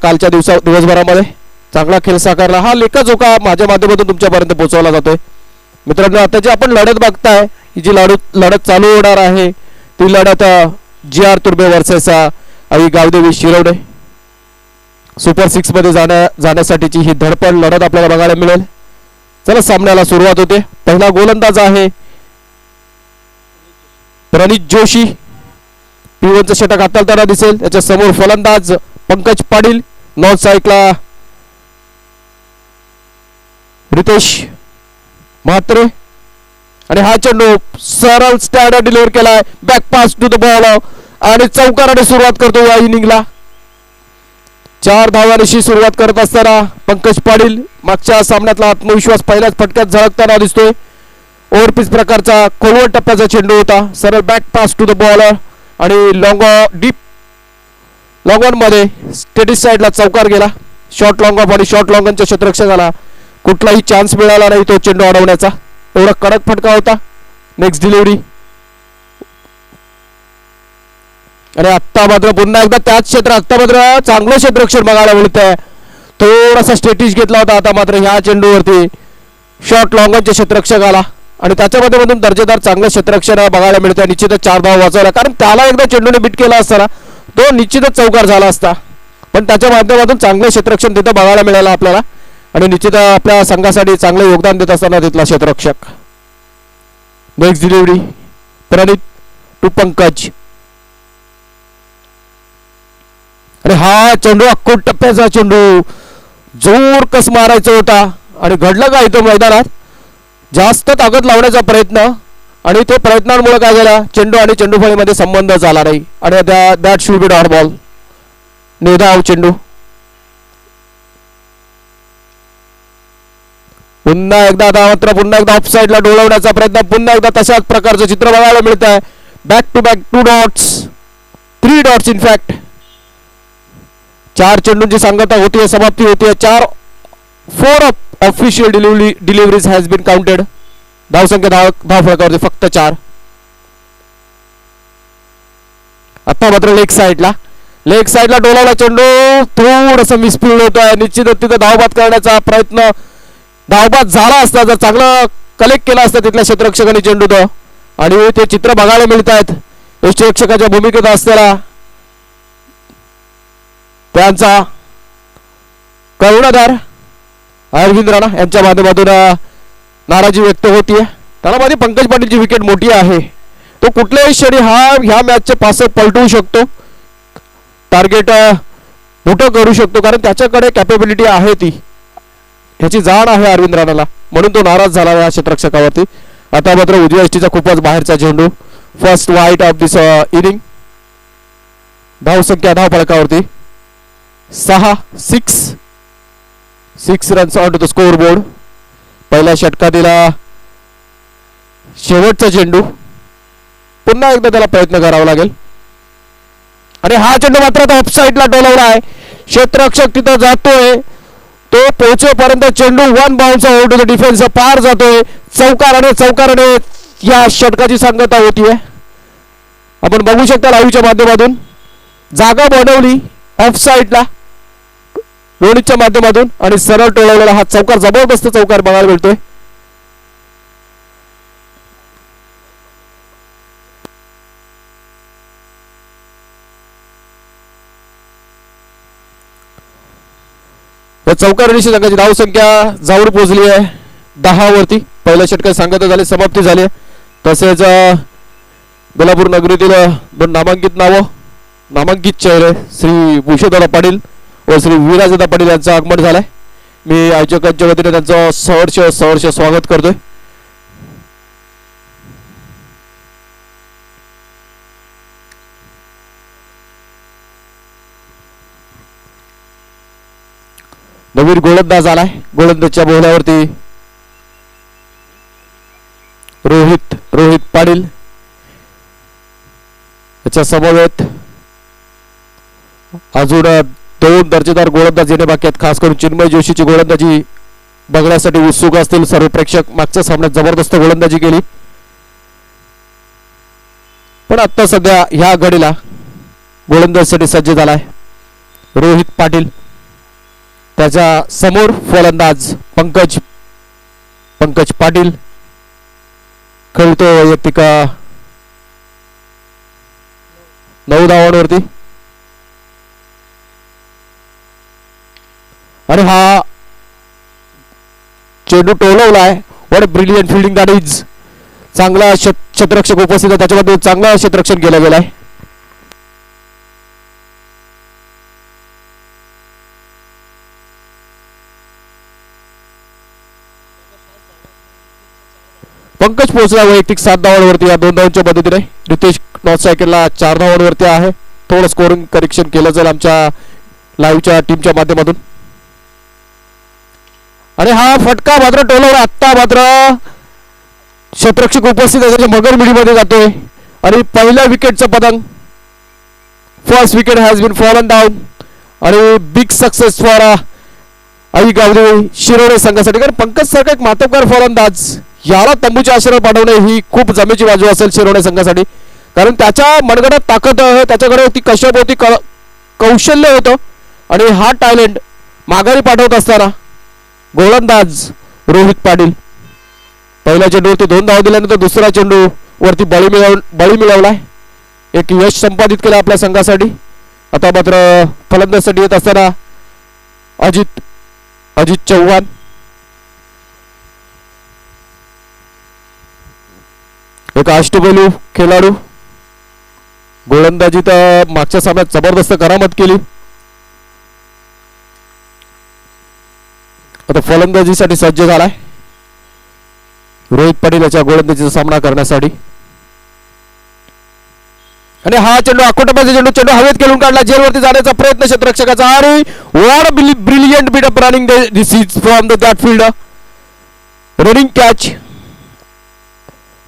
कालच्या दिवसभरामध्ये चांगला खेळ साकारला. हा लेखाजोखा माझ्या माध्यमातून तुमच्यापर्यंत पोहोचवला जातोय. मित्रांनो, आता जी आपण लढत बघताय, ही जी लढत चालू होणार आहे ती लढत GR तुर्बे वर्सेस आई गावदेवी शिरवडे. सुपर 6 मध्ये जाण्यासाठीची ही धडपड लढत आपल्याला बघायला मिळेल. चला, सामन्याला सुरुवात होते. पहिला गोलंदाज आहे प्रणित जोशी. P1चं षटक हाताळताना दिसेल. त्याच्या समोर फलंदाज पंकज पाटील. नॉर्थ साईडला रितेश म्हात्रे. आणि हा चेंडू सरळ स्टँडर्ड डिलिव्हर केलाय. Back pass to the ball आणि चौकाराने सुरुवात करतो या इनिंगला. 4 धावांशी सुरुवात करत असताना पंकज पाटील मागच्या सामन्यातला आत्मविश्वास पहिल्याच फटक्यात झळकताना दिसतोय. ओव्हरपिच प्रकारचा खोलवर टप्प्याचा चेंडू होता. सरळ back pass to the ball आणि लॉंग ऑन मध्ये स्टेटिस साइडला चौकार गेला. शॉर्ट लॉंग ऑफ आणि शॉर्ट लॉंगनच्या क्षेत्ररक्षकाला कुठलाही चान्स मिळाला नाही तो चेंडू अडवण्याचा. एवढा कडक फटका होता. नेक्स्ट डिलिव्हरी आणि आत्ता मात्र पुन्हा एकदा त्याच क्षेत्रात आत्ता मात्र चांगलं क्षेत्ररक्षण बघायला मिळत आहे. थोडासा स्टेटिस घेतला होता. आता मात्र ह्या चेंडूवरती शॉर्ट लॉंगनच्या क्षेत्ररक्षकाला आणि त्याच्या माध्यमातून दर्जेदार चांगलं क्षेत्ररक्षण बघायला मिळतं. निश्चितच 4 धावा वाचवल्या, कारण त्याला एकदा चेंडूने बीट केला असताना तो निश्चितच चौकार झाला असता. पण त्याच्या माध्यमातून चांगलं क्षेत्ररक्षण तिथं बघायला मिळालं आपल्याला आणि निश्चित आपल्या संघासाठी चांगलं योगदान देत असताना तिथला क्षेत्ररक्षक. Next delivery Pranit to Pankaj. अरे हा चेंडू अक्कोट टप्प्याचा चेंडू जोर कस मारायचा होता आणि घडलं का इथं मैदानात जास्त ताकद लावण्याचा प्रयत्न आणि ते प्रयत्नांमुळे काय झालं, चेंडू आणि चेंडूफळीमध्ये संबंध झाला नाही आणि that should be dot ball. निर्धाव चेंडू. पुन्हा एकदा मात्र पुन्हा एकदा ऑफ साइडला डोलवण्याचा प्रयत्न. पुन्हा एकदा तशाच प्रकारचं चित्र बघायला मिळत आहे. Back to back 2 dots, 3 dots in fact. 4 चेंडूंची सांगता होती, समाप्ती होती. 4 official deliveries has been counted. धावसंख्या धाव फलकावरती फक्त 4. आता मात्र लेग साइडला डोलावला चेंडू थोडंसं मिसफिल्ड होत आहे. निश्चितच तिथे धावबाद करण्याचा प्रयत्न धावबाद झाला असता जर चांगलं कलेक्ट केला असता तिथल्या क्षेत्ररक्षकांनी चेंडू तो. आणि ते चित्र बघायला मिळत आहेत यष्टिरक्षकाच्या भूमिकेत असलेला त्यांचा कर्णधार अरविंद राणा यांच्या माध्यमातून नाराजी व्यक्त होतीये. त्याला मध्ये पंकज पाटीलची विकेट मोठी आहे. तो कुठल्याही क्षणी ह्या मॅचचे पास पलटवू शकतो, टार्गेट मोठं करू शकतो, कारण त्याच्याकडे कॅपेबिलिटी आहे ती, ह्याची जाण आहे अरविंद राणाला. म्हणून तो नाराज झाला या क्षेत्ररक्षकावरती. आता मात्र उजव्या यष्टीचा खूपच बाहेरचा चेंडू. फर्स्ट वाईट ऑफ दिस इनिंग. धावसंख्या धाव फलकावरती 6 runs on to the score board. पहिल्या षटकातील शेवटचा चेंडू. पुन्हा एकदा त्याला प्रयत्न करावा लागेल आणि हा चेंडू मात्र आता ऑफ साइडला डोलवला आहे. क्षेत्ररक्षक तिथं जातोय, तो पोहोचेपर्यंत चेंडू 1 bounce out to the defence पार जातोय. चौकाराने या षटकाची सांगता होतीये. आपण बघू शकता लाईव्हच्या माध्यमातून. जागा बनवली ऑफ साइडला रोहितच्या माध्यमातून आणि सरळ टोळवलेला हा चौकार, जबरदस्त चौकार बघायला मिळतोय. या चौकारांशी संघाची धावसंख्या जाऊन पोहोचली आहे 10 वरती. पहिल्या षटकात सांगता झाली, समाप्ती झाली. तसेच कोल्हापूर नगरीतील 2 नामांकित चेहरे श्री भूषणदादा पाटील व श्री विराजदादा पाटील यांचं आगमन झालंय. मी आयोजकांच्या वतीने त्यांचं सहर्ष स्वागत करतोय. नवीन गोलंदाज आलाय. गोलंदाजच्या बोहल्यावरती रोहित पाटील. याच्या समवेत अजून 2 दर्जेदार गोलंदाज येणे बाकी आहेत. खास करून चिन्मय जोशीची गोलंदाजी बघण्यासाठी उत्सुक असतील सर्व प्रेक्षक. मागच्या सामन्यात जबरदस्त गोलंदाजी केली, पण आता सध्या ह्या घडीला गोलंदाजीसाठी सज्ज झालाय रोहित पाटील. त्याच्या समोर फलंदाज पंकज पाटील खेळतो वैयक्तिक 9 धावांवरती. आणि हा चेंडू टोलवलाय. What a brilliant fielding that is. चांगला क्षेत्ररक्षक उपस्थित आहे, त्याच्यामध्ये चांगलं क्षेत्ररक्षण केलं गेलं आहे. पंकज पोहोचला वैयक्तिक 7 धावांवरती या 2 धावांच्या मदतीने. रितेश नॉर्थ सायकलला 4 धावांवरती आहे. थोडं स्कोरिंग करेक्शन केलं जाईल आमच्या लाईव्हच्या टीमच्या माध्यमातून. आणि हा फटका मात्र टोलवला. आत्ता मात्र क्षेत्ररक्षक उपस्थित आहे, त्याच्या मगर मिडीमध्ये जातोय आणि पहिल्या विकेटचं पतंग. First wicket has been fallen down आणि big success for Aai Gavdevi Shirode संघासाठी. कारण पंकज सारखा एक मातबकार फलंदाज याला तंबूच्या आश्रय पाठवणे ही खूप जमेची बाजू असेल शिरोडे संघासाठी. कारण त्याच्या मनगटात ताकद आहे, त्याच्याकडे ती कशप होती, कौशल्य होतं आणि हा टॅलेंट माघारी पाठवत असताना गोलंदाज रोहित पाटील पहिल्या चेंडूवरती 2 धावा दिल्यानंतर दुसरा चेंडू वरती बळी मिळवलाय. एक यश संपादित केलं आपल्या संघासाठी. आता मात्र फलंदाजीसाठी येत असताना अजित चव्हाण. एक अष्टपैलू खेळाडू. गोलंदाजीत मागच्या सामन्यात जबरदस्त करामत केली. आता फलंदाजीसाठी सज्ज झालाय रोहित पाटील याच्या गोलंदाजीचा सामना करण्यासाठी. आणि हा चेंडू चेंडू हवेत खेळून काढला. जेलवरती जाण्याचा प्रयत्न क्षेत्ररक्षकाचा. आणि what brilliant bit up running this is from that field. Running catch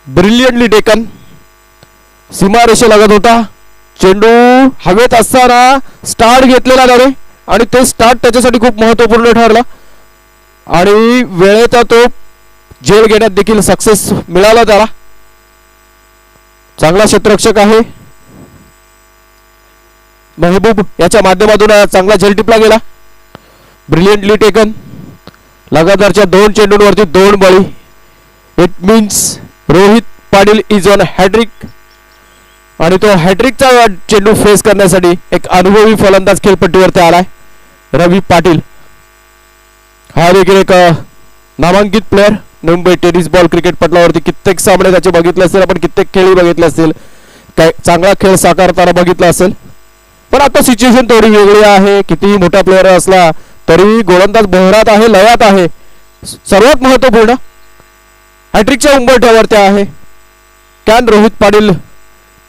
brilliantly taken. सीमारेषे लागत होता. चेंडू हवेत असताना स्टार्ट घेतलेला त्याने आणि ते स्टार्ट त्याच्यासाठी खूप महत्त्वपूर्ण ठरलं आणि वेळेत तो झेल घेण्यात देखील सक्सेस मिळाला त्याला. चांगला क्षेत्ररक्षक आहे महबूब, याच्या माध्यमातून चांगला झेल टिपला गेला. Brilliantly taken. लगातारच्या 2 चेंडूंवरती 2 बळी. It means Rohit Patil is on hat trick आणि तो हॅट्रिकचा चेंडू फेस करण्यासाठी एक अनुभवी फलंदाज खेळपट्टीवरती आलाय रवी पाटील. हा देखील एक नामांकित player. Mumbai tennis ball cricket पटलावरती कित्येक सामने त्याचे बघितले असतील आपण, कित्येक खेळी बघितले असतील, काय चांगला खेळ साकारताना बघितला असेल. पण आता सिच्युएशन थोडी वेगळी आहे. कितीही मोठा प्लेअर असला तरी गोलंदाज बहरात आहे, लयात आहे. सर्वात महत्त्वपूर्ण हॅट्रिकच्या उंबरठ्यावरती आहे. Can Rohit Patil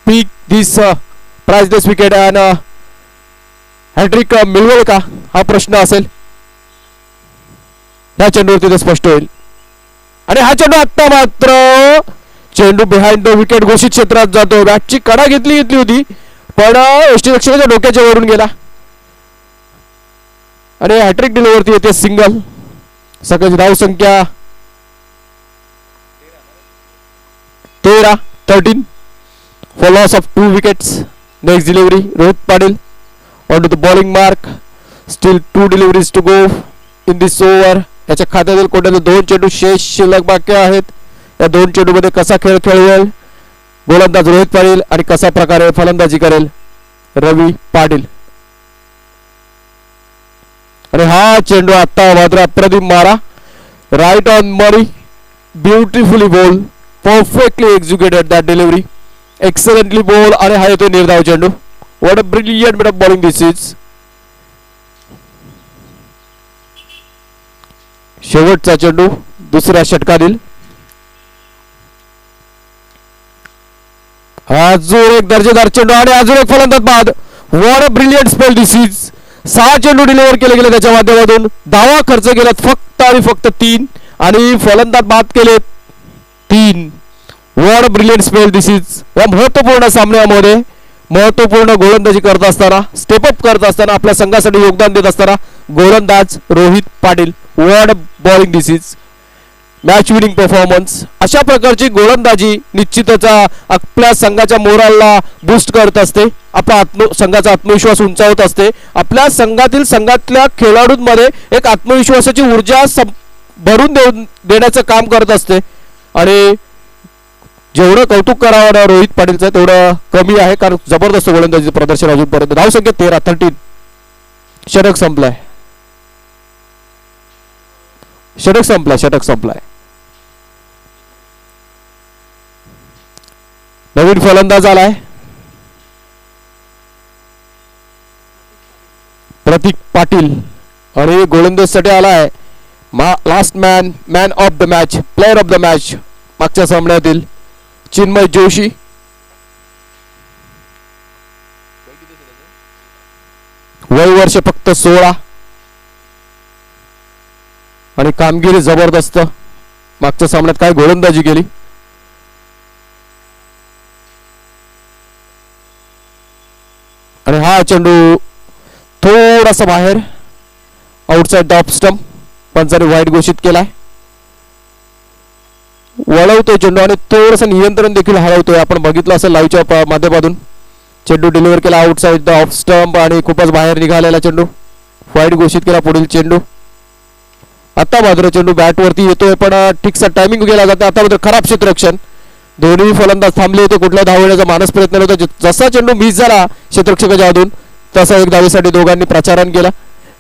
pick this priceless wicket and hattrick मिळवेल का हा प्रश्न असेल. या चेंडूवरती ते स्पष्ट होईल. आणि हा चेंडू आत्ता मात्र चेंडू बिहाइंड द विकेट घोषित क्षेत्रात जातो. बॅटची कडा घेतली होती पण यष्टीरक्षकाच्या डोक्याच्या वरून गेला आणि हॅट्रिक डिलिव्हरी येते. सिंगल. सकाळची धाव संख्या 13 for loss of 2 wickets. Next delivery Rohit Patil onto the bowling mark. Still 2 deliveries to go in this over. याच्या खात्यातील कोट्यातील 2 चेंडू शेष शिल्लक बाकी आहेत. या 2 चेंडू मध्ये कसा खेळ खेळवेल गोलंदाज रोहित पाटील आणि कसा प्रकारे फलंदाजी करेल रवी पाटील. आणि हा चेंडू आता मात्र अप्रतिम मारा. राईट ऑन मरी. Beautifully ball. Perfectly executed that delivery. Excellently ball आणि हा येतो निर्धाव चेंडू. What a brilliant bit of bowling this is. शेवटचा चेंडू दुसऱ्या षटकातील. अजून एक दर्जेदार चेंडू आणि अजून एक फलंदाज बाद. What a brilliant spell this is. 6 चेंडू डिलिव्हर केले गेले त्याच्या माध्यमातून. धावा खर्च केल्यात फक्त आणि फक्त 3 आणि फलंदाज बाद केले 3. What a brilliant spell this is. या महत्त्वपूर्ण सामन्यामध्ये महत्त्वपूर्ण गोलंदाजी करत असताना, स्टेपअप करत असताना, आपल्या संघासाठी योगदान देत असताना गोलंदाज Rohit Patil. What a bowling this is. Match winning performance. अशा प्रकारची गोलंदाजी निश्चितच आपल्या संघाच्या मोरालला बूस्ट करत असते, आपला संघाचा आत्मविश्वास उंचावत असते, आपल्या संघातल्या खेळाडूंमध्ये एक आत्मविश्वासाची ऊर्जा भरून देण्याचं काम करत असते. आणि जेवढं कौतुक करावं ना रोहित पाटीलचं तेवढं कमी आहे, कारण जबरदस्त गोलंदाजीचं प्रदर्शन अजूनपर्यंत. धावसंख्या 13-13. षटक संपलाय. नवीन फलंदाज आलाय प्रतीक पाटील आणि गोलंदाजीसाठी आलाय last man of the match, player of the match मागच्या सामन्यातील चिन्मय जोशी. वय वर्ष फक्त 16 आणि कामगिरी जबरदस्त. मागच्या सामन्यात काय गोलंदाजी केली. आणि हा चेंडू थोडासा बाहेर outside the off stump, Panchane वाईट घोषित केलाय. वळवतोय चेंडू आणि थोडस नियंत्रण देखील हरवतोय. आपण बघितलं असेल लाईव्हच्या माध्यमातून. चेंडू डिलिव्हर केला आउटसाइड द ऑफ स्टंप आणि खूपच बाहेर निघालेला चेंडू, वाईट घोषित केला. पुढील चेंडू. आता मात्र चेंडू बॅट वरती येतोय पण ठीकसा टायमिंग गेला जातो. आता मात्र खराब क्षेत्ररक्षण. दोन्ही फलंदाज थांबले होते, कुठल्या धावण्याचा मानस प्रयत्न नव्हता. जसा चेंडू मिस झाला क्षेत्ररक्षकाच्या हातून तसा एक धावेसाठी दोघांनी प्रचारण केला.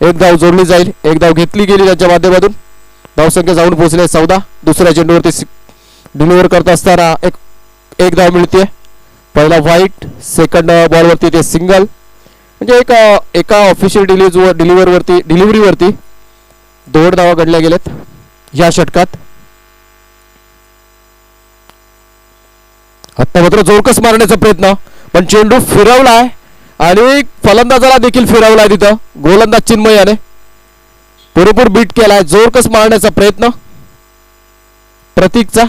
एक धाव जोडली जाईल, एक धाव घेतली गेली त्यांच्या माध्यमातून. धावसंख्या जाऊन पोहोचले 14. दुसऱ्या चेंडूवरती डिलिव्हर करत असताना एक धाव मिळते. पहिला व्हाईट, सेकंड बॉलवरती ते सिंगल. म्हणजे एका ऑफिशियल डिलिव्हरीवरती 2 धावा घडल्या गेल्यात या षटकात. आता मात्र जोरकस मारण्याचा प्रयत्न, पण चेंडू फिरवलाय आणि फलंदाजाला देखील फिरवलाय. तिथं गोलंदाज चिन्मय याने पुरेपूर बीट केलाय. जोरकस मारण्याचा प्रयत्न प्रतीकचा.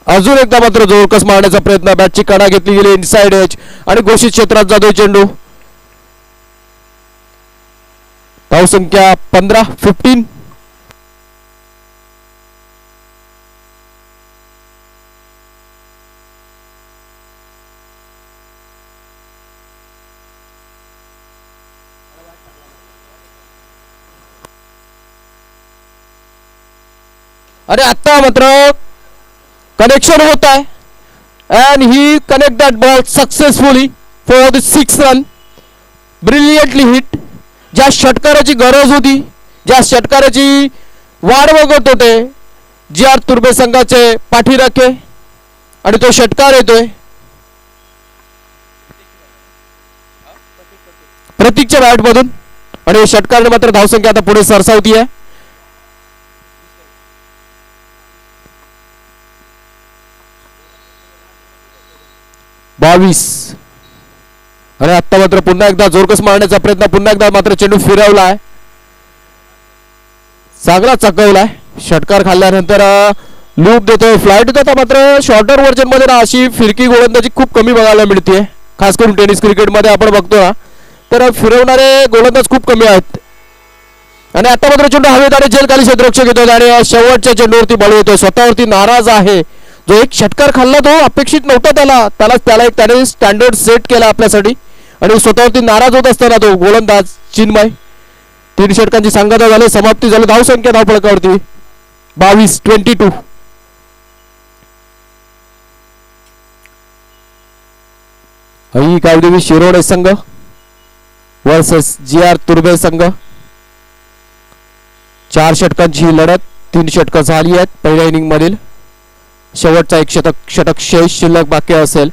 अजून एकदा मात्र जोरकस मारण्याचा प्रयत्न. बॅटची कडा घेतली गेली इनसाइड एज आणि घोषित क्षेत्रात जातोय चेंडू. धावसंख्या 15. अरे आता मात्र कनेक्शन होत आहे and he connect that ball successfully for the 6 run. Brilliantly hit. ज्या षटकाराची गरज होती, ज्या षटकाराची वाट बघत होते जी.आर. तुर्बे संघाचे पाठीराखे, आणि तो षटकार येतोय प्रतीकच्या बॅट मधून. आणि षटकाराने मात्र धावसंख्या आता पुढे सरसावती आहे. आणि आता मात्र पुन्हा एकदा जोरकस मारण्याचा प्रयत्न. पुन्हा एकदा मात्र चेंडू फिरवलाय, चांगला चकवलाय. षटकार खाल्ल्यानंतर लूप देतोय, फ्लाईट होत. आता मात्र शॉर्टर व्हर्जन मध्ये ना अशी फिरकी गोलंदाजी खूप कमी बघायला मिळते. खास करून टेनिस क्रिकेट मध्ये आपण बघतो ना, तर फिरवणारे गोलंदाज खूप कमी आहेत. आणि आता मात्र चेंडू हवेत आणि जेलखाली क्षेत्ररक्षक येतो आणि शेवटच्या चेंडूवरती बळ येतोय. स्वतःवरती नाराज आहे. जो एक षटकार खाल्ला तो अपेक्षित नव्हता त्याला एक त्याने स्टँडर्ड सेट केला आपल्यासाठी, आणि स्वतःवरती नाराज होत असताना तो गोलंदाज चिन्मय. 3 षटकांची सांगता झाली, समाप्ती झाली. धावसंख्या धावफलकावरती 22-22. आई कावदेवी शिरोडे संघ वर्सेस जी.आर. तुर्बे संघ. 4 षटकांची ही लढत. 3 षटकं झाली आहेत पहिल्या इनिंग मधील. शेवटचा एक षटक शेष शिल्लक बाकी असेल.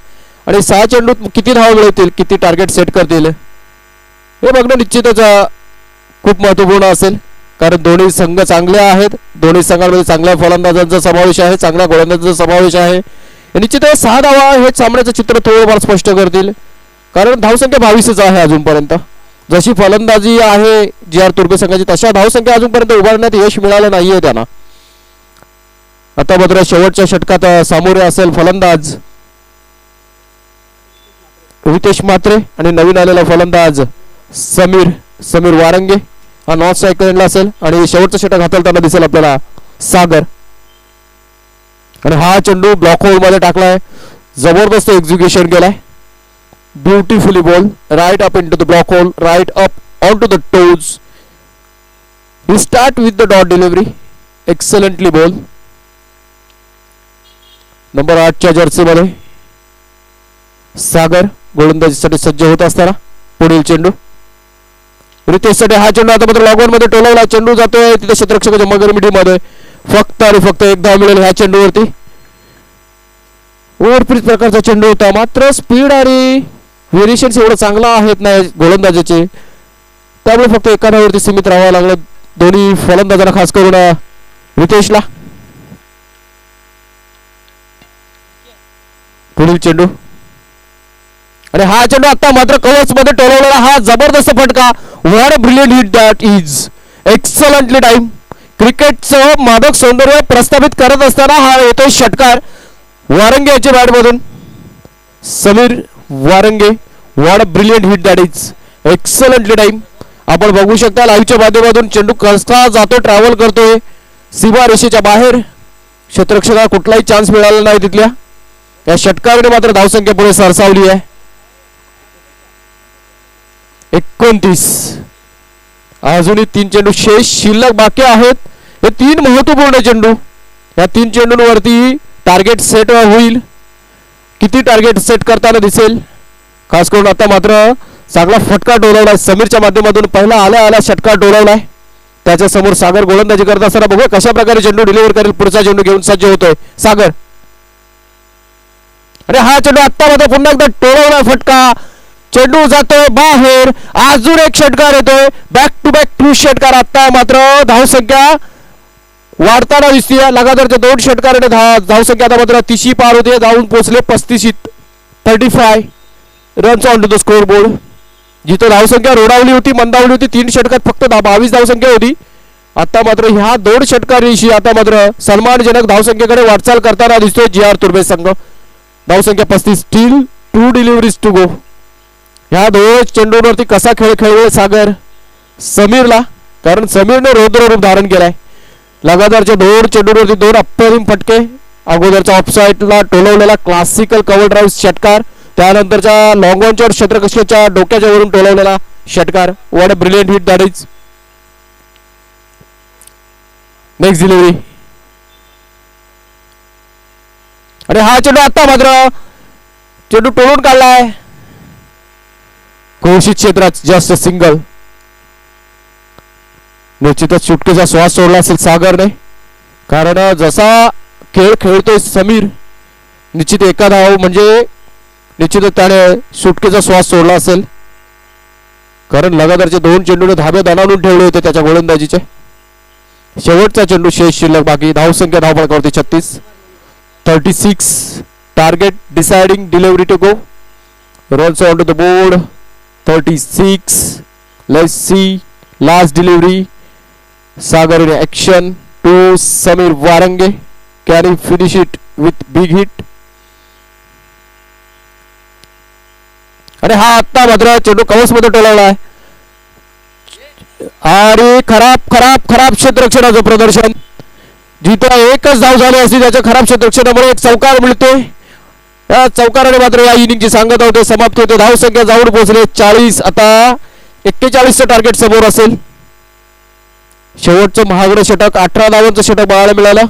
आणि 6 चेंडूत किती धावा मिळवतील, किती टार्गेट सेट करतील हे बघणं निश्चितच खूप महत्त्वपूर्ण असेल. कारण दोन्ही संघ चांगले आहेत. दोन्ही संघांमध्ये चांगल्या फलंदाजांचा समावेश आहे, चांगल्या गोलंदाजांचा समावेश आहे. निश्चितच 6 धावा हे सामन्याचं चित्र थोडंफार स्पष्ट करतील. कारण धावसंख्या 22च आहे अजूनपर्यंत. जशी फलंदाजी आहे जी.आर. तुर्बे संघाची, तशा धावसंख्या अजूनपर्यंत उभारण्यात यश मिळालं नाहीये त्यांना. आता मात्र शेवटच्या षटकात सामोरे असेल फलंदाज हितेश म्हात्रे आणि नवीन आलेला फलंदाज समीर वारंगे. हा नॉर्थ साईड असेल आणि शेवटचं षटक हाताळताना दिसेल आपल्याला सागर. आणि हा चेंडू ब्लॉक होल मध्ये टाकलाय, जबरदस्त एक्झिक्युशन केलाय, beautifully ball right up into the block hole, right up on to the toes. We start with the dot delivery, excellently ball. Number 8च्या जर्सी मध्ये सागर गोलंदाजीसाठी सज्ज होत असताना पुढील चेंडू रितेशसाठी. हा चेंडू आता मात्र लॉगऑन मध्ये टोलवला, चेंडू जातोय तिथे क्षेत्ररक्षकाच्या मगर मिडीमध्ये. फक्त आणि फक्त एक धाव मिळेल ह्या चेंडूवरती. ओव्हरपिच प्रकारचा चेंडू होता, मात्र स्पीड आणि व्हेरिएशन्स एवढं चांगला आहेत नाही गोलंदाजाचे, त्यामुळे फक्त एका धावावरती सीमित राहावं लागलं दोन्ही फलंदाजांना, खास करून रितेशला. पुढील चेंडू आणि हा चेंडू आता मात्र कव्हर्स मध्ये टोलवलेला, हा जबरदस्त फटका. What a brilliant hit that is, excellently time. क्रिकेटचं मादक सौंदर्य प्रस्थापित करत असताना हा येतोय षटकार वारंगे याच्या बॅटमधून. Sameer Warange, what a brilliant hit that is, excellently time. आपण बघू शकता लाईव्हच्या माध्यमातून चेंडू कसा जातो, ट्रॅव्हल करतोय सीमा रेषेच्या बाहेर. क्षेत्ररक्षकाला कुठलाही चान्स मिळाला नाही तिथल्या. या षटकाराने मात्र धावसंख्या पुढे सरसावली आहे 29. अजूनही 3 चेंडू शेष शिल्लक बाकी आहेत. हे 3 महत्वपूर्ण चेंडू, या 3 चेंडूंवरती टार्गेट सेट होईल. किती टार्गेट सेट करताना दिसेल, खास करून आता मात्र चांगला फटका डोलावलाय समीरच्या माध्यमातून. पहिला आल्या षटकार डोलावलाय, त्याच्या समोर सागर गोलंदाजी करत असताना बघूया कशा प्रकारे चेंडू डिलिव्हर करेल. पुढचा चेंडू घेऊन सज्ज होतोय सागर. अरे हा चेंडू आता मात्र पुन्हा एकदा टोळवला फटका, चेंडू जातोय बाहेर. अजून एक षटकार येतोय, बॅक टू बॅक 2 षटकार. आता मात्र धावसंख्या वाढताना दिसतीये. लगातारच्या 2 षटकाराने धावसंख्या आता मात्र 30 पार होते, जाऊन पोहोचले 35. 35 runs on to the score board. जिथे धावसंख्या रोडावली होती, मंदावली होती, 3 षटकात फक्त 22 धावसंख्या होती. आता मात्र ह्या 2 षटकारांशी आता मात्र सन्मानजनक धावसंख्येकडे वाटचाल करताना दिसतोय जी.आर. तुर्बे संघ. धावसंख्या 35, स्टील 2 डिलिव्हरीज टू गो. ह्या 2 चेंडूंवरती कसा खेळ खेळवेल सागर समीरला, कारण समीरने रौद्र रूप धारण केलाय. लगातारच्या 2 चेंडूंवरती 2 अप्रतिम फटके. अगोदरचा ऑफसाईडला टोलवलेला क्लासिकल कव्हर ड्राईव्ह षटकार, त्यानंतरच्या लॉंग ऑनच्या क्षेत्ररक्षकाच्या डोक्याच्या वरून टोलवलेला षटकार. What a brilliant hit that is. Next delivery आणि हा चेंडू आता मात्र चेंडू टोळून काढलाय घोषित क्षेत्रात, जास्त सिंगल. निश्चितच सुटकेचा श्वास सोडला असेल सागरने, कारण जसा खेळ खेळतोय समीर, निश्चित एका धाव म्हणजे निश्चितच त्याने सुटकेचा श्वास सोडला असेल, कारण लगातारचे 2 चेंडूने धाबे दणाणून ठेवले होते त्याच्या गोलंदाजीचे. शेवटचा चेंडू शेष शिल्लक बाकी. धावसंख्या धावफलकावरती 36. 36 target deciding delivery to go. Runs on to the board 36. Let's see last delivery. Sagar in action to Samir Warange. Can he finish it with big hit? अरे हा आत्ता मात्र चेंडू कवच मध्ये टोलवलाय. अरे खराब खराब खराब क्षेत्ररक्षणाचं प्रदर्शन. जिथे एकच धाव झाली असती त्याच्या खराब क्षेत्ररक्षणामुळे एक चौकार मिळतोय. या चौकाराने मात्र या इनिंगची सांगता होते, समाप्ती होते. धावसंख्या जाऊन पोहोचले 40. आता 41चं टार्गेट समोर असेल. शेवटचं महागडं षटक 18 धावांचं षटक बघायला मिळालं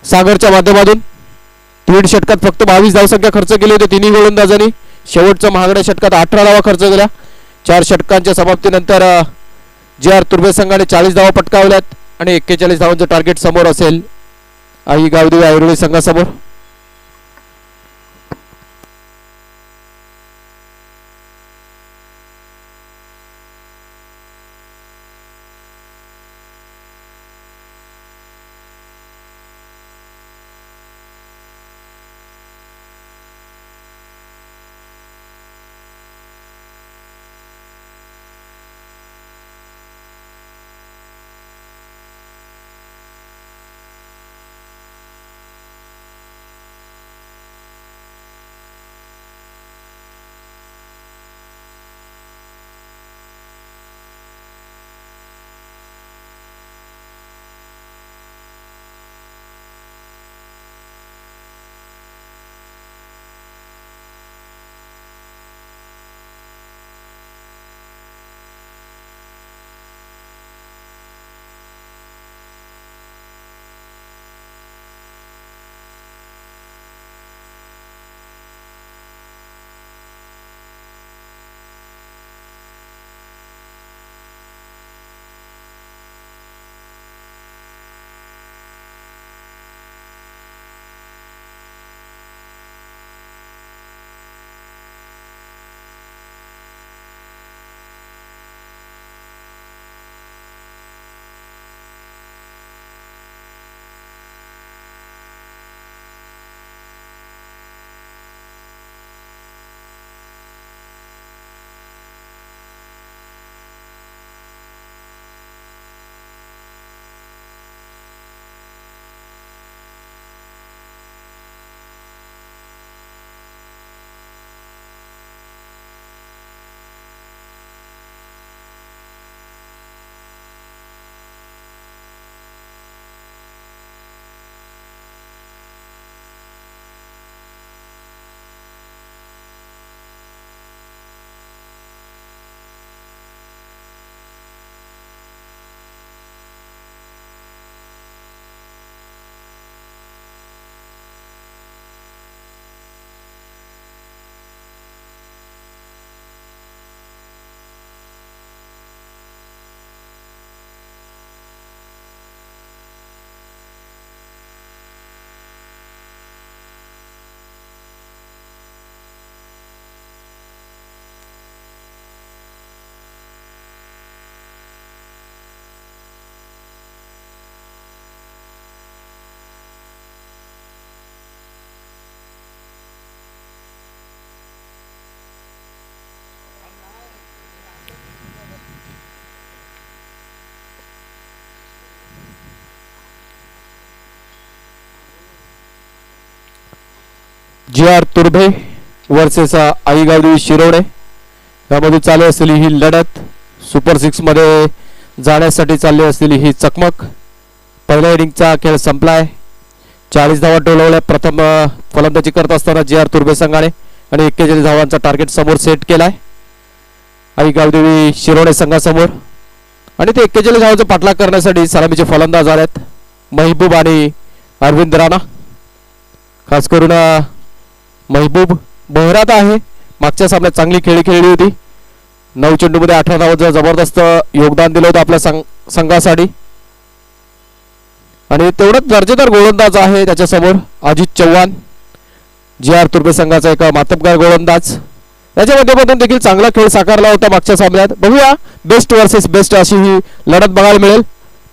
सागरच्या माध्यमातून. 3 षटकात फक्त 22 धावसंख्या खर्च केली होती तिन्ही गोलंदाजांनी. शेवटच्या महागड्या षटकात 18 धावा खर्च केल्या. 4 षटकांच्या समाप्तीनंतर जी.आर. तुर्बे संघाने 40 धावा पटकावल्यात आणि 41 धावांचं टार्गेट समोर असेल आई गावदेवी ऐरोली संघासमोर. JR तुर्भे वर्सेस आईगावदेवी शिरोडे यामध्ये चालू असलेली ही लढत, सुपर 6 मध्ये जाण्यासाठी चालली असलेली ही चकमक. पहिल्या इनिंगचा खेळ संपलाय. 40 धावा टोलवल्या प्रथम फलंदाजी करत असताना JR तुर्भे संघाने आणि 41 धावांचा टार्गेट समोर सेट केलाय आईगावदेवी शिरोडे संघासमोर. आणि ते 41 धावांचा पाठलाग करण्यासाठी सलामीचे फलंदाज आलेत महबूब आणि अरविंद राणा. खास करून महबूब बहरात आहे. मागच्या सामन्यात चांगली खेळली होती. 9 चेंडूमध्ये 18 धावांचं जबरदस्त योगदान दिलं होतं आपल्या संघासाठी. आणि तेवढंच दर्जेदार गोलंदाज आहे त्याच्यासमोर अजित चव्हाण, JR तुर्भे संघाचा एक मातबगार गोलंदाज. याच्या माध्यमातून देखील चांगला खेळ साकारला होता मागच्या सामन्यात. बघूया बेस्ट वर्सेस बेस्ट अशी ही लढत बघायला मिळेल.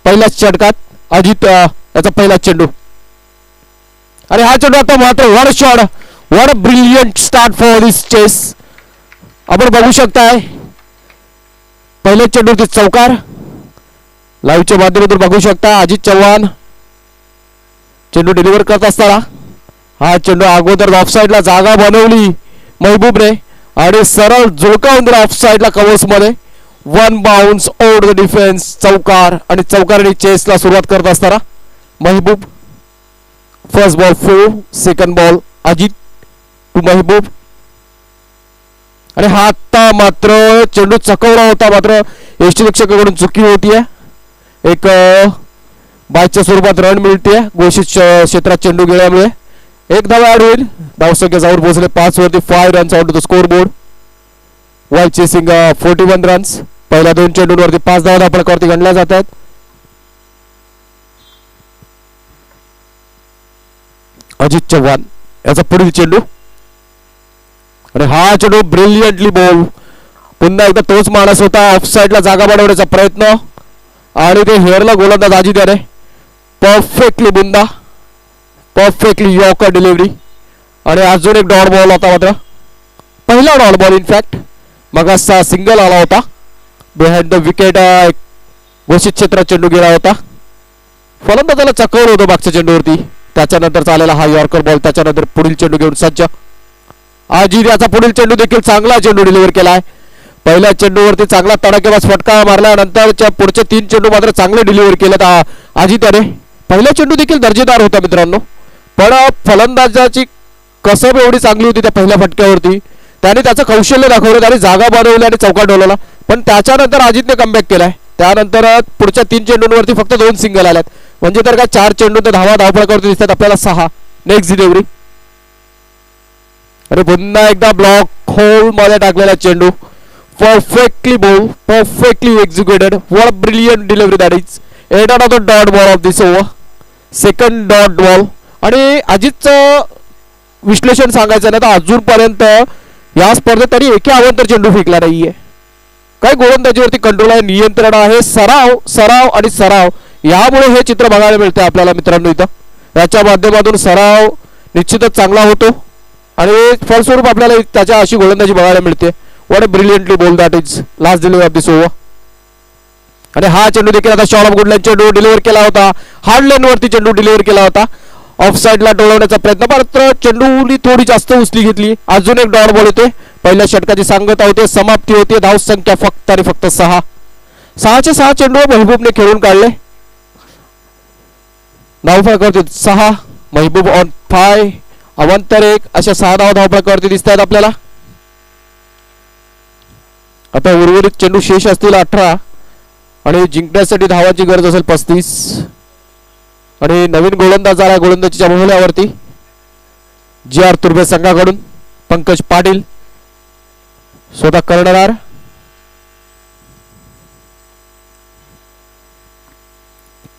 पहिल्याच षटकात अजित याचा पहिला चेंडू आणि हा चेंडू आता मात्र what a shot, what a brilliant start for this chase. आपण बघू शकताय पहिल्या चेंडूवरती चौकार. लाईव्हच्या माध्यमातून बघू शकता अजित चव्हाण चेंडू डिलिव्हर करत असताना हा चेंडू अगोदर ऑफसाईडला जागा बनवली महबूबने आणि सरळ जुळकावून दिला ऑफसाईडला कव्हर्स मध्ये. 1 बाउन्स ओव्हर द डिफेन्स, चौकार. आणि चौकाराने चेसला सुरुवात करत असताना Mehboob. First ball 4, second ball Ajit to Mehboob. आणि हा आता मात्र चेंडू चकवला होता, मात्र यष्टीरक्षकाकडून चुकी होतीये. एक बायच्या स्वरूपात रन मिळते घोषित क्षेत्रात चेंडू गेल्यामुळे. 1 धावा ऍड होईल. धावसंख्या जाऊन पोहोचले 5 वरती. 5 runs out to the score board why chasing 41 runs. पहिल्या 2 चेंडूंवरती 5 धावा धावफलकावरती गणल्या जातात. अजित चव्हाण याचा पुढील चेंडू आणि हा चेंडू ब्रिलियंटली बॉल. पुन्हा एकदा तोच माणूस होता ऑफसाईडला जागा बनवण्याचा प्रयत्न आणि ते हेअरला गोलंदाज अजित याने परफेक्टली बुंदा, परफेक्टली यॉर्कर डिलिव्हरी. आणि अजून एक डॉट बॉल होता, मात्र पहिला डॉट बॉल इनफॅक्ट. मग असा सिंगल आला होता बिहाइंड द विकेट. घोषित क्षेत्रात चेंडू गेला होता. फलंदाजाला चकवलं होतं मागच्या चेंडूवरती. त्याच्यानंतर चालेला हा यॉर्कर बॉल. त्याच्यानंतर पुढील चेंडू घेऊन सज्ज अजित. याचा पुढील चेंडू देखील चांगला चेंडू डिलिव्हर केलाय. पहिल्या चेंडूवरती चांगला तडाखेबाज फटका मारल्यानंतरच्या पुढचे 3 चेंडू मात्र चांगले डिलिव्हर केलेत अजित याने. पहिला चेंडू देखील दर्जेदार होता मित्रांनो, पण फलंदाजाची कसब एवढी चांगली होती त्या पहिल्या फटक्यावरती. त्याने त्याचं कौशल्य दाखवलं, त्याने जागा बनवली आणि चौका डोलवला. पण त्याच्यानंतर अजितने कमबॅक केलाय. त्यानंतर पुढच्या 3 चेंडूंवरती फक्त 2 सिंगल आल्यात. म्हणजे तर काय 4 चेंडू तर धावफलकावरती दिसतात आपल्याला 6. नेक्स्ट डिलिव्हरी आणि पुन्हा एकदा ब्लॉक होल मध्ये टाकलेला चेंडू. Perfectly ball, perfectly executed. What a brilliant delivery that is. 8 out of the dot ball of this over, second dot ball. आणि अजितचं विश्लेषण सांगायचं नाही तर अजूनपर्यंत या स्पर्धेत तरी एका अवंतर चेंडू फेकला नाहीये. काही गोलंदाजीवरती कंट्रोल आहे, नियंत्रण आहे. सराव सराव आणि सराव यामुळे हे चित्र बघायला मिळते आपल्याला मित्रांनो. इथं याच्या माध्यमातून सराव निश्चितच चांगला होतो आणि फलस्वरूप आपल्याला त्याच्या अशी गोलंदाजी बघायला मिळते. What a brilliantly ball that is. Last delivery of this over. आणि हा चेंडू देखील आता शॉट ऑफ गुड लाईन चेंडू डिलिव्हर केला होता. हार्ड लाईन वरती चेंडू डिलिव्हर केला होता. ऑफ साईडला डोलवण्याचा प्रयत्न, मात्र चेंडूनी थोडी जास्त उचली घेतली. अजून एक डॉट बॉल येते. पहिल्या षटकाची सांगता होते, समाप्ती होते. धाव संख्या फक्त आणि फक्त 6. 6चे 6 चेंडू महबूबने खेळून काढले. धावफलकावरती 6. महबूब ऑन 5, अवंतर 1 अशा 6 धावफलकावरती दिसत आहेत आपल्याला. आता उर्वरित चेंडू शेष असतील 18 आणि जिंकण्यासाठी धावांची गरज असेल 35. आणि नवीन गोलंदाज आला गोलंदाजीच्या मोहल्यावरती JR तुर्भे संघाकडून पंकज पाटील स्वतः कर्णधार.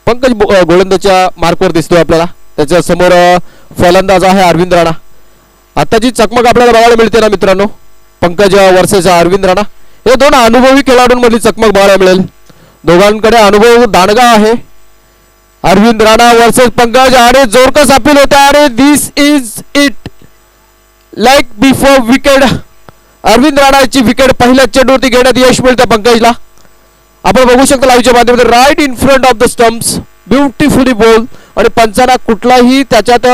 पंकज गोलंदाजच्या मार्कवर दिसतोय आपल्याला. त्याच्या समोर फलंदाज आहे अरविंद राणा. आता जी चकमक आपल्याला बघायला मिळते ना मित्रांनो, पंकज वर्सेस अरविंद राणा, हे 2 अनुभवी खेळाडूंमधली चकमक बघायला मिळेल. दोघांकडे अनुभव दांडगा आहे. अरविंद राणा वर्सेस पंकज. आणि जोरकस अपील होते आणि this is it. Like before wicket. अरविंद राणाची विकेट पहिल्या चेंडूवरती घेण्यात यश मिळतं पंकजला. आपण बघू शकता लाईव्हच्या माध्यमातून right in front of the stumps, beautifully ball. आणि पंचांना कुठलाही त्याच्यात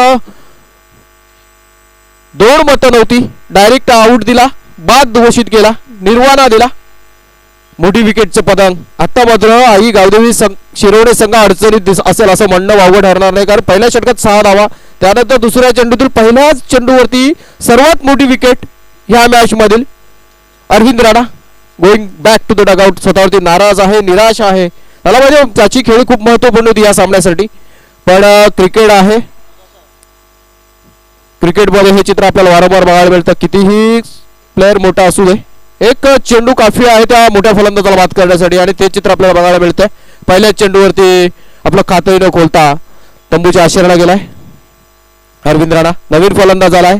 2 मतं नव्हती, डायरेक्ट आऊट दिला, बाद घोषित केला, निर्वाणा दिला. मोठी विकेटचं पतंग. आता मात्र आई गावदेवी शिरोडे संघ अडचणीत असेल असं म्हणणं वावगं ठरणार नाही, कारण पहिल्या षटकात 6 धावा, त्यानंतर दुसऱ्या चेंडूतील पहिल्याच चेंडूवरती सर्वात मोठी विकेट ह्या मॅच मधील. Arvind Rana going back to the dugout. स्वतःवरती नाराज आहे, निराश आहे. त्याला म्हणजे त्याची खेळी खूप महत्त्वपूर्ण होती या सामन्यासाठी, पण क्रिकेट आहे. क्रिकेटमध्ये हे चित्र आपल्याला वारंवार बघायला मिळतं. कितीही प्लेअर मोठा असू दे, एक चेंडू काफी आहे त्या मोठ्या फलंदाजाला बाद करण्यासाठी, आणि ते चित्र आपल्याला बघायला मिळतंय. पहिल्याच चेंडूवरती आपलं खातंही न खोलता तंबूच्या आश्रयाला गेलाय अरविंद राणा. नवीन फलंदाज आलाय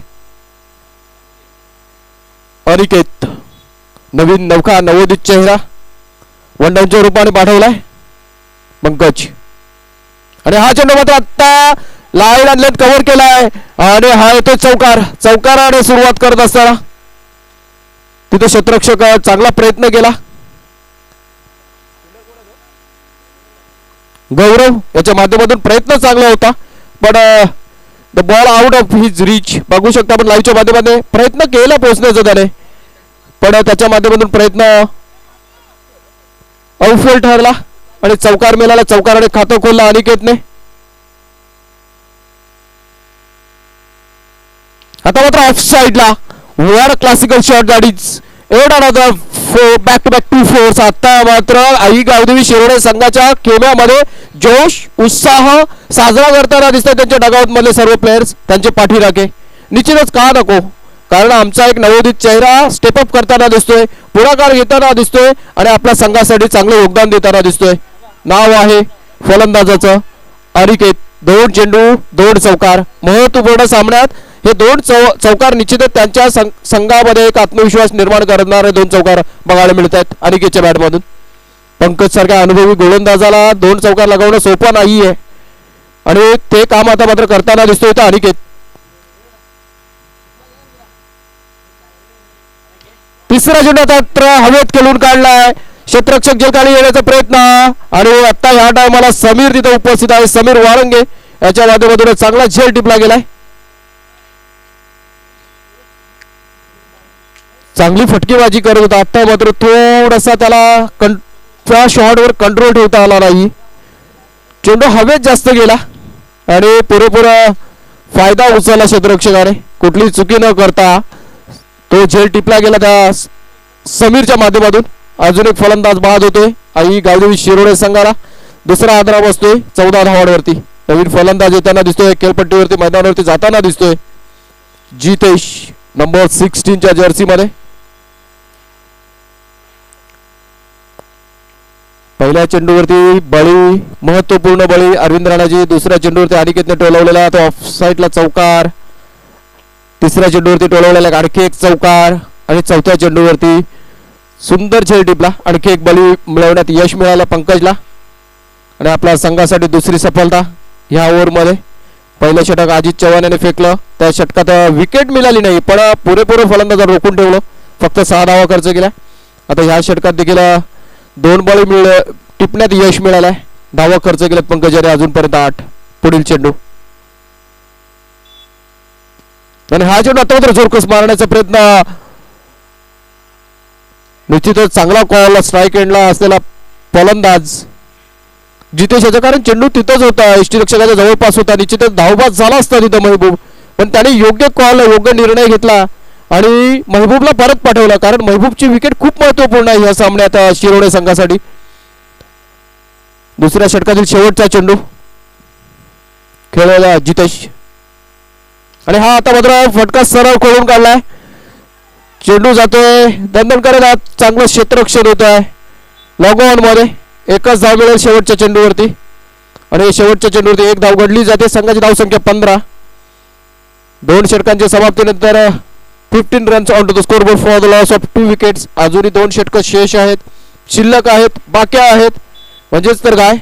अनिकेत. नवीन नौका, नवोदित चेहरा वन डाऊनच्या रूपाने पाठवलाय पंकज. आणि हा चेंडू मात्र आता लाईन आणल्यात कव्हर केलाय, आणि हा येतो चौकार. चौकाराने सुरुवात करत असताना तिथे क्षेत्ररक्षक चांगला प्रयत्न केला. गौरव याच्या माध्यमातून प्रयत्न चांगला होता, पण the ball out of his reach. बघू शकता आपण लाईव्हच्या माध्यमातून प्रयत्न केला पोहोचण्याचा त्याने, पण त्याच्या माध्यमातून प्रयत्न अवफल ठरला आणि चौकार मिळाला. चौकाराने खातं खोललं अनिकेतने. आता मात्र ऑफ साइडला वर क्लासिकल शॉट गाडीच बॅक टू बॅक 2 4. आता मात्र आई गावदेवी शिरोडे संघाच्या खेळण्यामध्ये जोश उत्साह साजरा करताना दिसतात त्यांच्या डगआउट मधले सर्व प्लेयर्स, त्यांचे पाठीराखे. निश्चितच का नको, कारण आमचा एक नवोदित चेहरा स्टेप अप करताना दिसतोय, पुढाकार घेताना दिसतोय, आणि आपल्या संघासाठी चांगले योगदान देताना दिसतोय. नाव आहे फलंदाजाचं अनिकेत. 2 चेंडू 2 चौकार. महत्वपूर्ण सामन्यात हे 2 चौकार निश्चितच त्यांच्या संघामध्ये एक आत्मविश्वास निर्माण करणारे 2 चौकार बघायला मिळत आहेत अनिकेतच्या बॅटमधून. पंकज सारख्या अनुभवी गोलंदाजाला 2 चौकार लगावणं सोपं नाहीये, आणि ते काम आता मात्र करताना दिसतोय तर अनिकेत. तिसरा चेंडू आता हवेत खेळून काढलाय. क्षेत्ररक्षक जलखाली येण्याचा प्रयत्न, आणि आता ह्या टायमाला समीर तिथे उपस्थित आहे. समीर वारंगे याच्या माध्यमातून चांगला झेल टिपला गेलाय. चांगली फटकेबाजी करत होता. आता मात्र थोडासा त्याला शॉटवर कंट्रोल ठेवता आला नाही. चेंडू हवेत जास्त गेला आणि पुरेपूर फायदा उचलला क्षेत्ररक्षकाने. कुठली चुकी न करता तो झेल टिपला गेला त्या समीरच्या माध्यमातून. अजून एक फलंदाज बाद होतोय आई गावदेवी शिरोडे संघाला. दुसरा आदरा बसतोय 14 धावांवरती. नवीन फलंदाज येताना दिसतोय, खेळपट्टीवरती मैदानावरती जाताना दिसतोय जितेश नंबर 16च्या जर्सी मध्ये. पहिल्या चेंडूवरती बळी, महत्वपूर्ण बळी अरविंद राणाजी. दुसऱ्या चेंडूवरती अनिकेतने टोलवलेला तो ऑफ साइडला चौकार. तिसऱ्या चेंडूवरती टोलवलेला आणखी एक चौकार, आणि चौथ्या चेंडूवरती सुंदर झेल टिपला. आणखी एक बळी मिळवण्यात यश मिळालं पंकजला, आणि आपल्या संघासाठी दुसरी सफलता ह्या ओव्हरमध्ये. पहिलं षटक अजित चव्हाण याने फेकलं, त्या षटकात विकेट मिळाली नाही, पण पुरेपूर फलंदाजाला रोखून ठेवलं. फक्त 6 धावा खर्च केला. आता ह्या षटकात देखील 2 बळी टिपण्यात यश मिळालंय. धावा खर्च केल्यात पंकज याने अजूनपर्यंत 8. पुढील चेंडू, आणि हा चेंडू आता मात्र जोरकस मारण्याचा प्रयत्न. निश्चितच चांगला कॉल. स्ट्राईक एंडला असलेला फलंदाज जितेश याचा, कारण चेंडू तिथंच होता, यष्टीरक्षकाच्या जवळपास होता. निश्चितच धावबाद झाला असता तिथं महबूब, पण त्याने योग्य कॉल, योग्य निर्णय घेतला आणि महबूबला परत पाठवला, कारण महबूबची विकेट खूप महत्वपूर्ण आहे या सामन्यात शिरोडे संघासाठी. दुसऱ्या षटकातील शेवटचा चेंडू खेळलेला जितेश, आणि हा आता मात्र फटका सरळ खोलून काढलाय. चेंडू जातोय दंदन करत. चांगलं क्षेत्ररक्षण होत आहे लॉग ऑन मध्ये. एकच धाव मिळेल शेवटच्या चेंडूवरती, आणि शेवटच्या चेंडूवरती 1 धाव घडली जाते. संघाची धावसंख्या 15. 2 षटकांच्या समाप्तीनंतर 15 runs on to the score board for the loss of 2 wickets. अजूनही 2 षटकं शेष आहेत, शिल्लक आहेत, बाकी आहेत. म्हणजेच तर काय,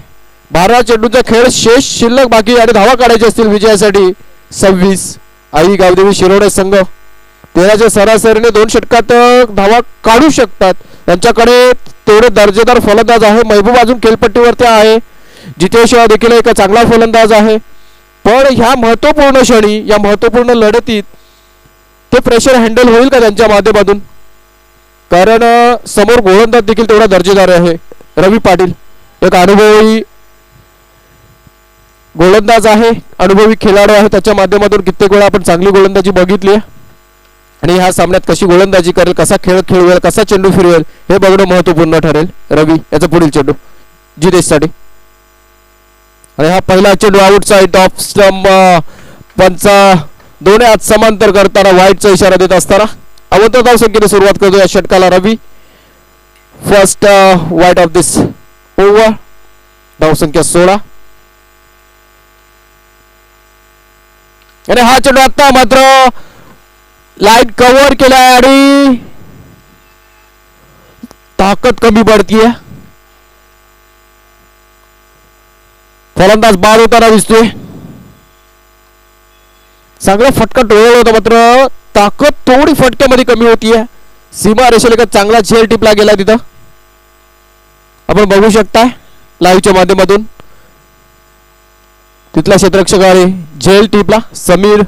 12 चेंडूचा खेळ शेष शिल्लक बाकी, आणि धावा काढायच्या असतील विजयासाठी 26. आई गावदेवी शिरोडे संघ 13च्या सरासरीने 2 षटकात धावा काढू शकतात. त्यांच्याकडे तेवढे दर्जेदार फलंदाज आहे. महबूब अजून खेळपट्टीवरती आहे. जितेश देखील एक चांगला फलंदाज आहे. पण ह्या महत्वपूर्ण क्षणी, या महत्वपूर्ण लढतीत ते प्रेशर हँडल होईल का त्यांच्या माध्यमातून, कारण समोर गोलंदाज देखील तेवढा दर्जेदार आहे. रवी पाटील एक अनुभवी गोलंदाज आहे, अनुभवी खेळाडू आहे. त्याच्या माध्यमातून कित्येक वेळा आपण चांगली गोलंदाजी बघितली आहे आणि ह्या सामन्यात कशी गोलंदाजी करेल, कसा खेळ खेळवेल, कसा चेंडू फिरवेल हे बघणं महत्त्वपूर्ण ठरेल. रवी याचा पुढील चेंडू जितेशसाठी आणि हा पहिला चेंडू आउटसाइड ऑफ स्टंप. पंचा दोन्ही हात समांतर करताना वाईटचा इशारा देत असताना अवंत धावसंख्येने सुरुवात करतो या षटकाला रवी. फर्स्ट वाईट ऑफ दिस ओव्हर. धावसंख्या 16 आणि हा चेंडू आता मात्र लाईन कव्हर केलाय आणि ताकद कमी पडतीये. फलंदाज बाद होताना दिसतोय. चांगला फटका टोळला होता मात्र ताकद थोडी फटक्यामध्ये कमी होतीये. सीमा रेषेला चांगला झेल टिपला गेला तिथं आपण बघू शकताय लाईव्हच्या माध्यमातून. तिथला क्षेत्ररक्षकाने झेल टिपला. समीर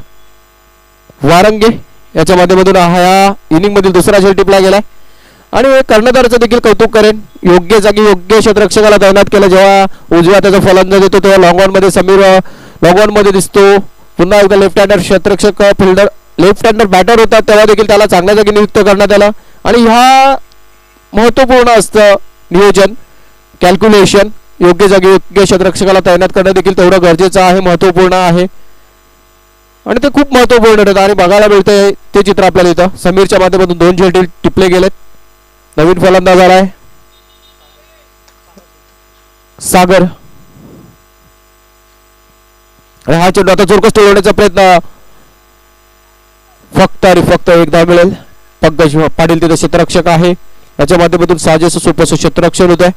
वारंगे याच्या माध्यमातून ह्या इनिंग मधील दुसरा झेल टिपला गेलाय आणि कर्णधाराचं देखील कौतुक करेन. योग्य जागी योग्य क्षेत्ररक्षकाला तैनात केलं. जेव्हा उजव्या त्याचा फलंदाज येतो तेव्हा लॉंग ऑन मध्ये समीर लॉंग ऑन मध्ये दिसतो. पुन्हा एकदा लेफ्ट हँडर क्षेत्ररक्षक फिल्डर लेफ्ट हँडर बॅटर होता तेव्हा देखील त्याला चांगल्या जागी नियुक्त करण्यात आला आणि ह्या महत्त्वपूर्ण असतं नियोजन, कॅल्क्युलेशन. योग्य जागी योग्य क्षेत्ररक्षकाला तैनात करणं देखील तेवढं गरजेचं आहे, महत्त्वपूर्ण आहे आणि ते खूप महत्त्वपूर्ण ठरतं आणि बघायला मिळतंय ते चित्र आपल्याला इथं. समीरच्या माध्यमातून 2 झेल टिपले गेलेत. नवीन फलंदाज आलाय सागर आणि हा चेंडू आता जोरकस टोलवण्याचा प्रयत्न. फक्त आणि फक्त एक धाव मिळेल. पंकज पाटील तिथे क्षेत्ररक्षक आहे. याच्या माध्यमातून साजेस सोपस क्षेत्ररक्षण होत आहे.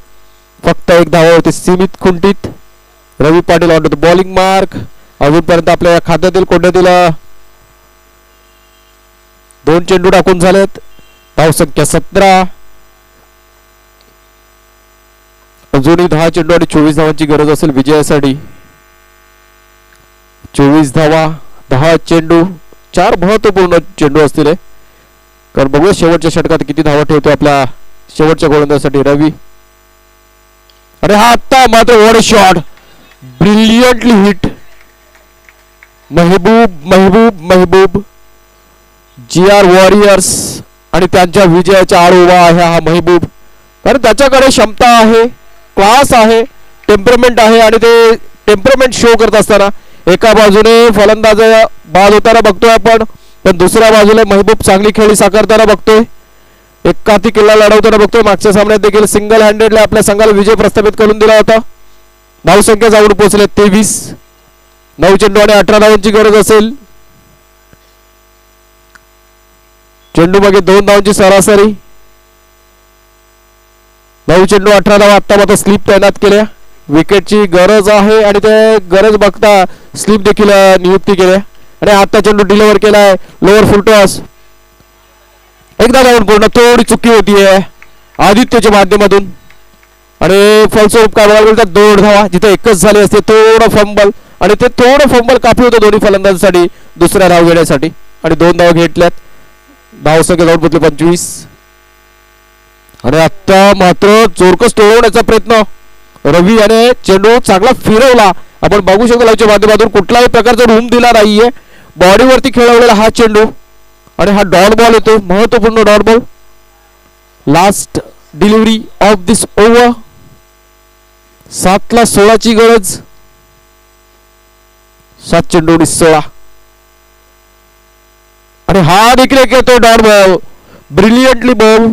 फक्त एक धावावरती सीमित खुंटीत. Ravi Patil on the bowling mark. अजूनपर्यंत आपल्या खात्यातील कोट्यातील 2 चेंडू टाकून झालेत. धावसंख्या 17. अजूनही 10 चेंडू आणि 24 धावांची गरज असेल विजयासाठी. 24 धावा 10 चेंडू 4 महत्वपूर्ण चेंडू असतील कारण बघूया शेवटच्या षटकात किती धावा ठेवतो आपल्या शेवटच्या गोलंदाजासाठी रवी. अरे हा आता मात्र what a shot, brilliantly hit. Mehboob GR warriors आणि त्यांच्या विजयाच्या आड उभा आहे हा महबूब. कारण त्याच्याकडे क्षमता आहे, क्लास आहे, टेम्परमेंट आहे आणि ते टेम्परमेंट शो करत असताना एका बाजूने फलंदाज बाद होताना बघतोय आपण, पण दुसऱ्या बाजूला महबूब चांगली खेळी साकारताना बघतोय. एकाती किल्ला लढवताना बघतोय. मागच्या सामन्यात देखील सिंगल हँडेडला आपल्या संघाला विजय प्रस्थापित करून दिला होता. धावसंख्या जाऊन पोहोचले 23. 9 चेंडू आणि 18 धावांची गरज असेल. चेंडू मागे 2 धावांची सरासरी. 9 चेंडू 18 धावा. आता मात्र स्लिप तैनात केल्या. विकेटची गरज आहे आणि ते गरज बघता स्लिप देखील नियुक्ती केल्या आणि आता चेंडू डिलिव्हर केलाय लोअर फुल टॉस. एकदा धावून पूर्ण थोडी चुकी होतीये आदित्यच्या माध्यमातून आणि फलस्वरूप काय बघायला मिळतात 2 धावा जिथे एकच झाली असते. थोडं फंबल आणि ते थोडं फंबल काफी होतं दोन्ही फलंदाजांसाठी दुसऱ्या धाव घेण्यासाठी आणि 2 धावा घेतल्यात. धावसंख्या जाऊन पोहोचली 25 आणि आता मात्र जोरकस तोडवण्याचा प्रयत्न रवी याने चेंडू चांगला फिरवला. आपण बघू शकतो लाईव्हच्या माध्यमातून कुठलाही प्रकारचा रूम दिला नाहीये. बॉडीवरती खेळवलेला हा चेंडू आणि हा डॉट बॉल येतो, महत्वपूर्ण dot ball. Last delivery of this over. 7 ला 16 ची गरज. 7 चेंडू 16 आणि हा देखील एक येतो डॉट बॉल. Brilliantly ball.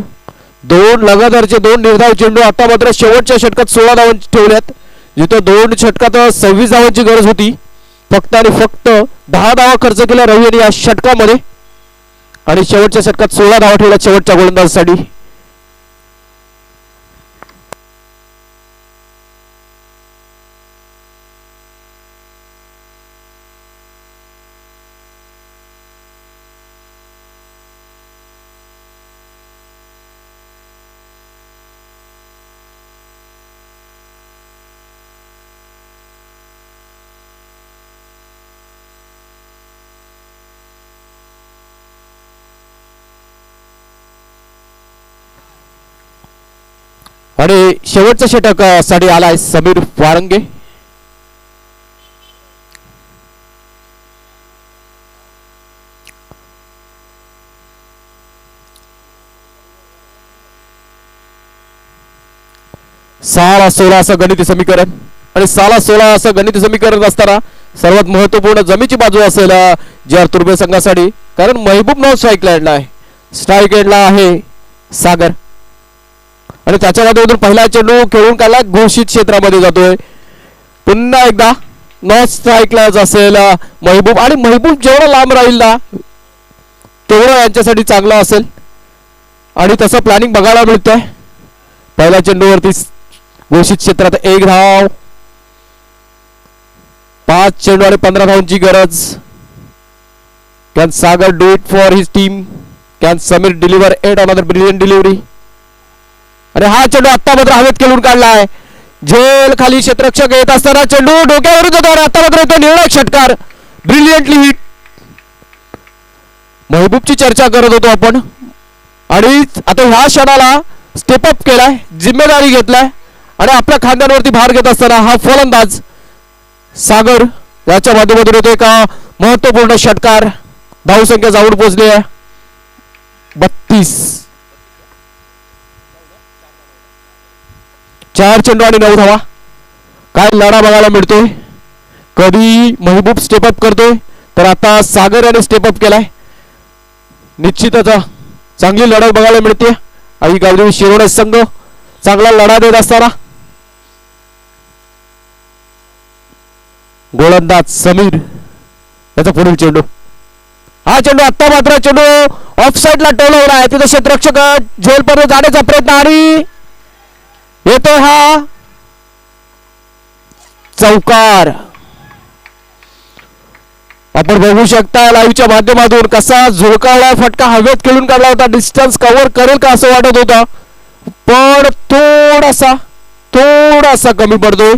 2 लगातारचे 2 निर्धाव चेंडू. आता मात्र शेवटच्या षटकात 16 धावा ठेवल्यात जिथं 2 षटकात 26 धावांची गरज होती. फक्त आणि फक्त 10 धावा खर्च केला रवी यांनी या षटकामध्ये आणि शेवटच्या षटकात 16 धावा ठेवल्या शेवटच्या गोलंदाजासाठी. आणि शेवटच्या षटक साठी आलाय समीर वारंगे. 6-16 असं गणिती समीकरण आणि 6-16 असं गणिती समीकरण असताना सर्वात महत्वपूर्ण जमीची बाजू असेल जे तुर्बे संघासाठी, कारण महबूब नाव स्ट्राईक लँडला आहे. स्ट्राईक एंडला आहे सागर आणि त्याच्या माध्यमातून पहिला चेंडू खेळून काढला, घोषित क्षेत्रामध्ये जातोय. पुन्हा एकदा नॉन स्ट्राईकलाच असेल महबूब, आणि महबूब जेवढा लांब राहील ना तेवढं यांच्यासाठी चांगलं असेल आणि तसं प्लॅनिंग बघायला मिळतंय. पहिल्या चेंडूवरती घोषित क्षेत्रात 1 धाव, 5 चेंडू आणि 15 धावांची गरज. Can Sagar do it for his team? Can Sameer deliver at another brilliant delivery? आणि हा चेंडू आत्ता मात्र हवेत खेळून काढलाय. झेल खाली क्षेत्ररक्षक येत असताना चेंडू डोक्यावरून जातो आणि आता मात्र येतो निर्णायक षटकार, ब्रिलियंटली हिट. महबूबची चर्चा करत होतो आपण आणि आता ह्या क्षणाला स्टेप अप केलाय, जिम्मेदारी घेतलाय आणि आपल्या खांद्यांवरती भार घेत असताना हा फलंदाज सागर याच्या माध्यमातून येतो एका महत्वपूर्ण षटकार. धावसंख्या जाऊन पोहोचली आहे 32. 4 चेंडू आणि 9 धावा. काय लढा बघायला मिळतोय. कधी महबूब स्टेप अप करतोय तर आता सागर याने स्टेप अप केलाय. निश्चितच चांगली लढाई बघायला मिळते आणि गावदेवी शिरोडे संघ चांगला लढा देत असताना गोलंदाज समीर याचा पुढील चेंडू. हा चेंडू आता मात्र चेंडू ऑफ साइडला टोलवला आहे, तिथे क्षेत्ररक्षक झेलपर्यंत जाण्याचा प्रयत्न आणि येतो हा चौकार. आपण बघू शकता लाईव्हच्या माध्यमातून कसा झुळकावला फटका हवेत खेळून काढला होता. डिस्टन्स कव्हर करेल का असं वाटत होतं, पण थोडासा कमी पडतोय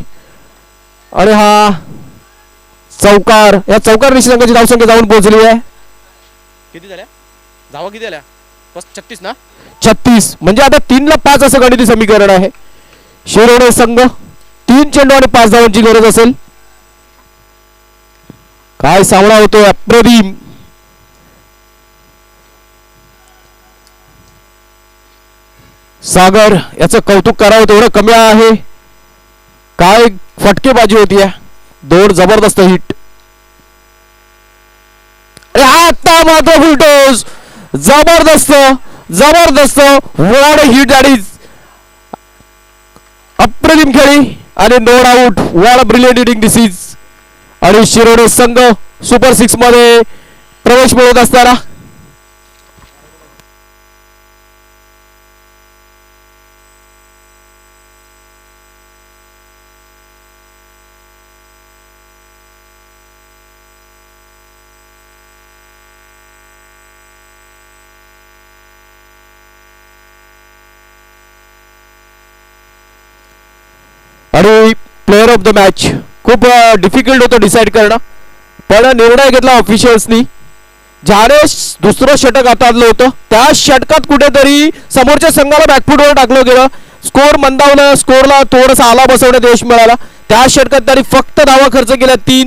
आणि हा चौकार. या चौकार निष्ठंकाची धावसंख्या जाऊन पोहोचली आहे. किती झाल्या धावा? किती झाल्या? 36 ना? 36. म्हणजे आता 3-5 असं गणिती समीकरण आहे. शिरोडे संघ 3 चेंडू आणि 5 धावांची गरज असेल. काय सामना होतोय अप्रतिम. सागर याचं कौतुक करावं तेवढं कमी आहे. काय फटकेबाजी होती, दोन जबरदस्त हिट. अरे हा आता मात्र फुलटोस, जबरदस्त वॉड हिट आणि अप्रतिम खेळी आणि no doubt what brilliant hitting this is. आणि शिरोडे संघ सुपर 6 मध्ये प्रवेश मिळवत असताना आणि प्लेअर ऑफ द मॅच खूप डिफिकल्ट होतं डिसाइड करणं, पण निर्णय घेतला ऑफिशियल्सनी. ज्याने दुसरं षटक हाताळलं होतं त्या षटकात कुठेतरी समोरच्या संघाला बॅकफुटवर टाकलं गेलं, स्कोर मंदावलं, स्कोरला थोडासा आला बसवण्यात यश मिळाला. त्या षटकात त्यांनी फक्त धावा खर्च केल्या 3.